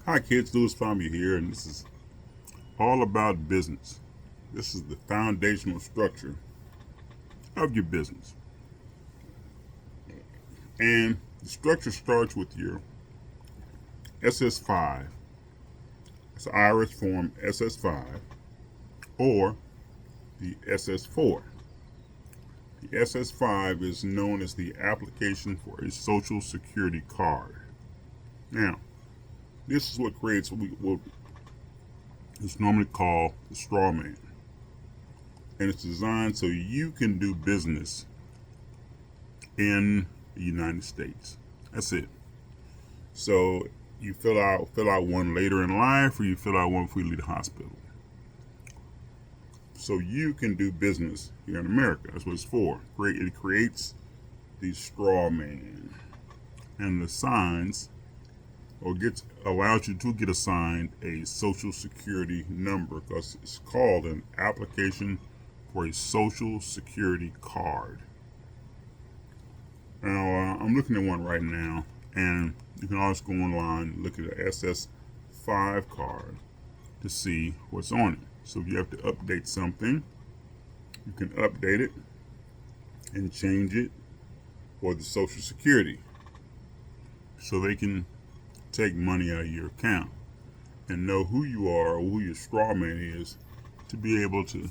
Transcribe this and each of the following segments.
Hi kids, Louis Fomby here, and this is all about business. This is the foundational structure of your business. And the structure starts with your SS5. It's Irish form SS5 or the SS4. The SS5 is known as the application for a social security card. Now, this is what creates what is normally called the straw man. And it's designed so you can do business in the United States. That's it. So you fill out one later in life, or you fill out one before you leave the hospital. So you can do business here in America. That's what it's for. It creates the straw man, and the signs allows you to get assigned a social security number because it's called an application for a social security card. Now I'm looking at one right now, and you can always go online and look at the SS5 card to see what's on it. So if you have to update something, you can update it and change it for the social security so they can take money out of your account and know who you are or who your straw man is to be able to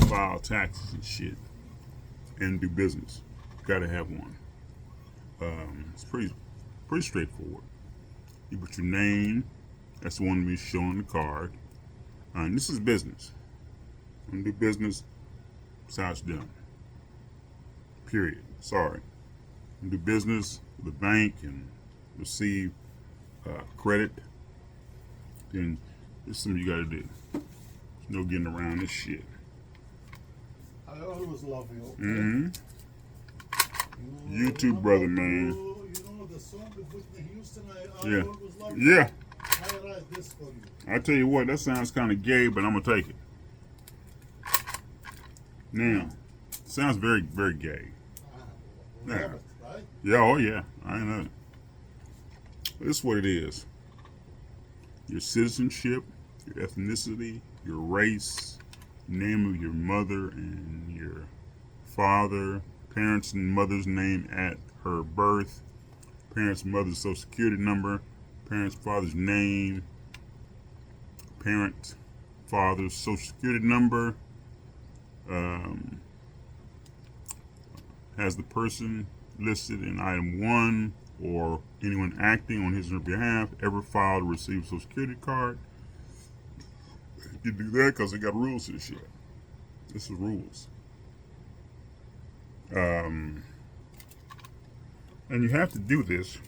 file taxes and shit and do business. You gotta have one. It's pretty straightforward. You put your name, that's the one to be shown on the card. And this is business. I'm gonna do business, that's how it's done. Period. Sorry. I'm gonna do business with a bank and receive credit. Then this is something you gotta do. There's no getting around this shit. I always love you. Okay? Mm-hmm. YouTube brother, man. You know the song with Whitney Houston, I Yeah. always love you. Yeah. I write this for you. I tell you what, that sounds kind of gay, but I'm gonna take it. Now, sounds very, very gay. We have it, right? Yeah, oh yeah, I know. This is what it is. Your citizenship, your ethnicity, your race, name of your mother and your father, parents and mother's name at her birth, parents' mother's social security number, parents' father's name, parent father's social security number, has the person listed in item 1 or anyone acting on his or her behalf ever filed or received a social security card. You do that because they got rules to this shit. This is rules. And you have to do this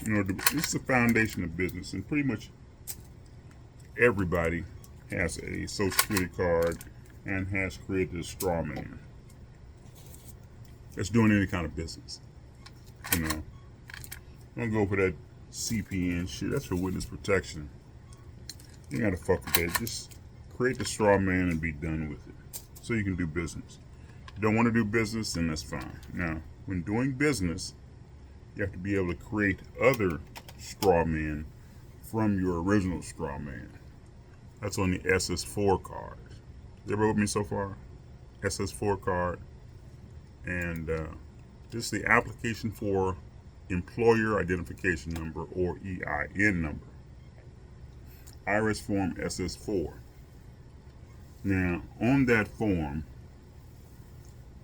in order to, this is the foundation of business, and pretty much everybody has a social security card and has created a straw man that's doing any kind of business. You know, don't go for that CPN shit. That's for witness protection. You gotta fuck with that. Just create the straw man and be done with it, so you can do business. You don't want to do business, then that's fine. Now, when doing business, you have to be able to create other straw men from your original straw man. That's on the SS4 card. You ever with me so far? SS4 card. And this is the application for employer identification number, or EIN number. Irish form SS4. Now, on that form,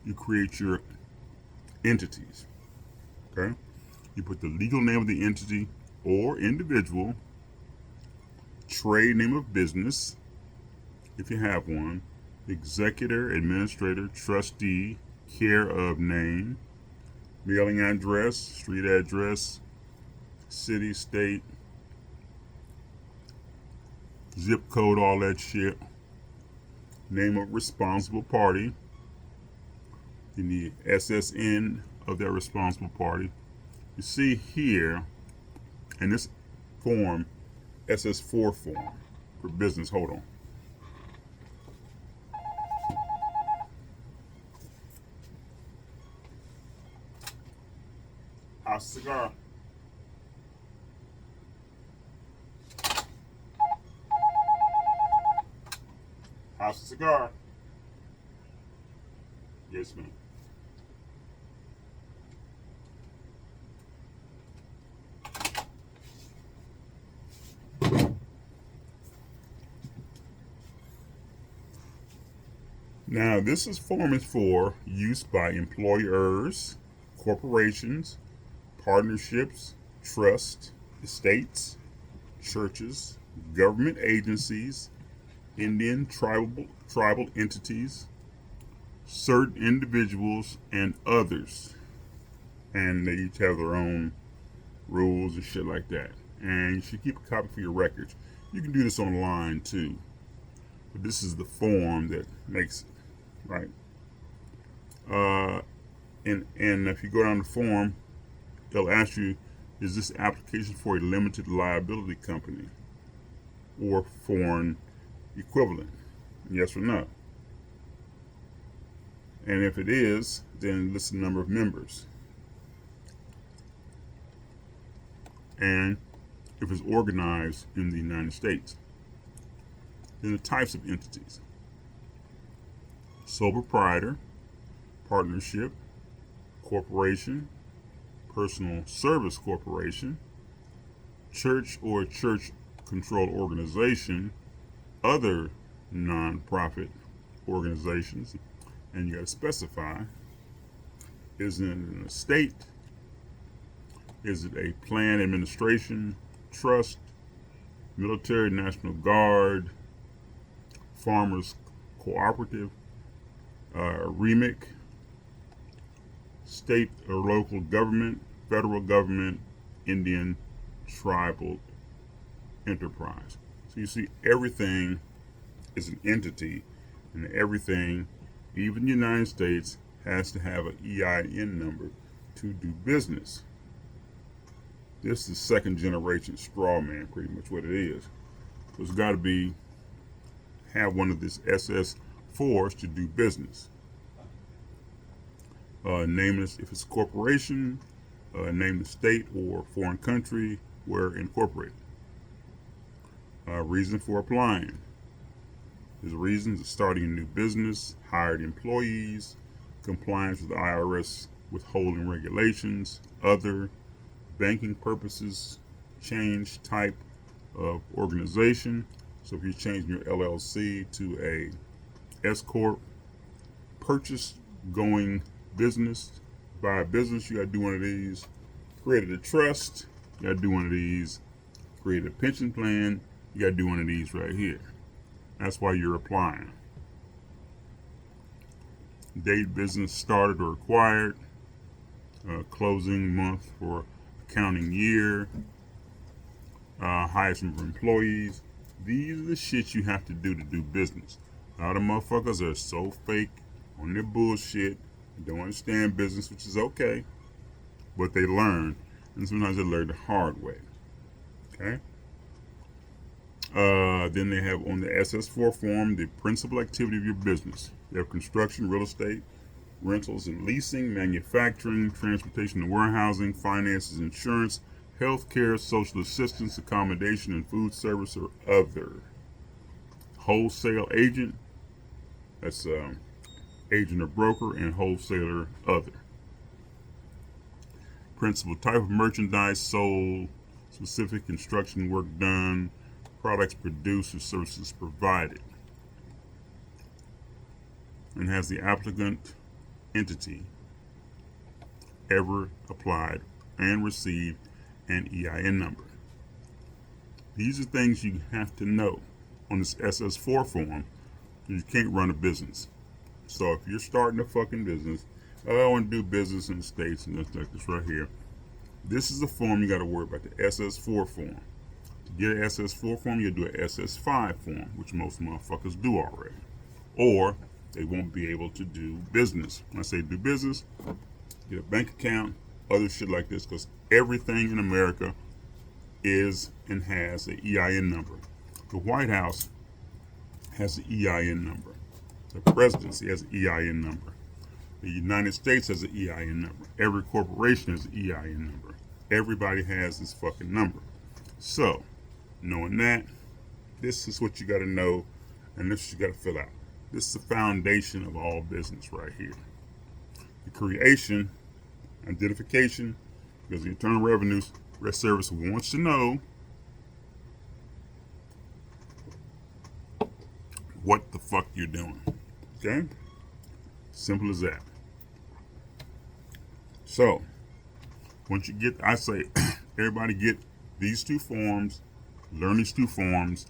you create your entities. Okay? You put the legal name of the entity or individual, trade name of business, if you have one, executor, administrator, trustee, care of name, mailing address, street address, city, state, zip code, all that shit, name of responsible party, you need SSN of that responsible party. You see here in this form, SS4 form for business. Hold on. A cigar. Pass the cigar. Yes, ma'am. Now, this is form is for use by employers, corporations, partnerships, trusts, estates, churches, government agencies, Indian tribal entities, certain individuals, and others. And they each have their own rules and shit like that. And you should keep a copy for your records. You can do this online too. But this is the form that makes it, right? And if you go down the form, they'll ask you, is this application for a limited liability company or foreign equivalent? Yes or no? And if it is, then list the number of members. And if it's organized in the United States. Then the types of entities: sole proprietor, partnership, corporation, personal service corporation, church or church controlled organization, other non-profit organizations, and you got to specify, is it an estate? Is it a plan administration, trust, military, National Guard, farmers cooperative, REMIC, state or local government, federal government, Indian tribal enterprise? So you see, everything is an entity, and everything, even the United States, has to have an EIN number to do business. This is second generation straw man, pretty much what it is. So it's got to have one of these SS4s to do business. Name this, if it's a corporation, name the state or foreign country where incorporated. Reason for applying. There's reasons of starting a new business, hired employees, compliance with IRS withholding regulations, other, banking purposes, change type of organization. So if you're changing your LLC to a S corp, purchase going business, buy a business, you got to do one of these. Created a trust, you got to do one of these. Created a pension plan, you got to do one of these right here. That's why you're applying. Date business started or acquired, closing month for accounting year, highest number of employees. These are the shit you have to do business. A lot of motherfuckers are so fake on their bullshit, don't understand business, which is okay, but they learn, and sometimes they learn the hard way. Okay? Then they have on the SS4 form the principal activity of your business. They have construction, real estate, rentals and leasing, manufacturing, transportation and warehousing, finances, insurance, healthcare, social assistance, accommodation, and food service or other. Wholesale agent, that's agent or broker, and wholesaler other. Principal type of merchandise sold, specific construction work done, products produced or services provided. And has the applicant entity ever applied and received an EIN number? These are things you have to know on this SS4 form. You can't run a business. So if you're starting a fucking business, I want to do business in the States and stuff like this right here, this is the form you got to worry about, the SS4 form. To get an SS4 form, you do an SS5 form, which most motherfuckers do already. Or they won't be able to do business. When I say do business, get a bank account, other shit like this, because everything in America is and has an EIN number. The White House has an EIN number. The presidency has an EIN number. The United States has an EIN number. Every corporation has an EIN number. Everybody has this fucking number. So, knowing that, this is what you got to know, and this you got to fill out. This is the foundation of all business right here. The creation, identification, because the Internal Revenue Service wants to know what the fuck you're doing. Okay? Simple as that. So, once you get, I say, everybody get these two forms, learn these two forms,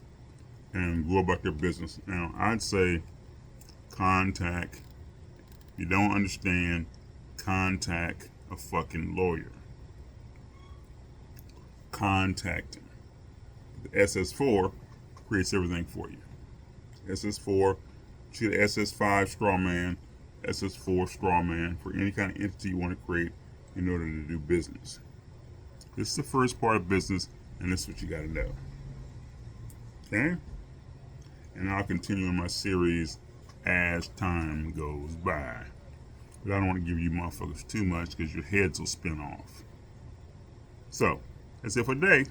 and go about their business. Now, I'd say contact, if you don't understand, contact a fucking lawyer. Contact him. The SS4 creates everything for you. SS4, you get SS5 straw man, SS4 straw man for any kind of entity you want to create in order to do business. This is the first part of business, and this is what you got to know. Okay? And I'll continue in my series as time goes by. But I don't want to give you motherfuckers too much because your heads will spin off. So, that's it for today.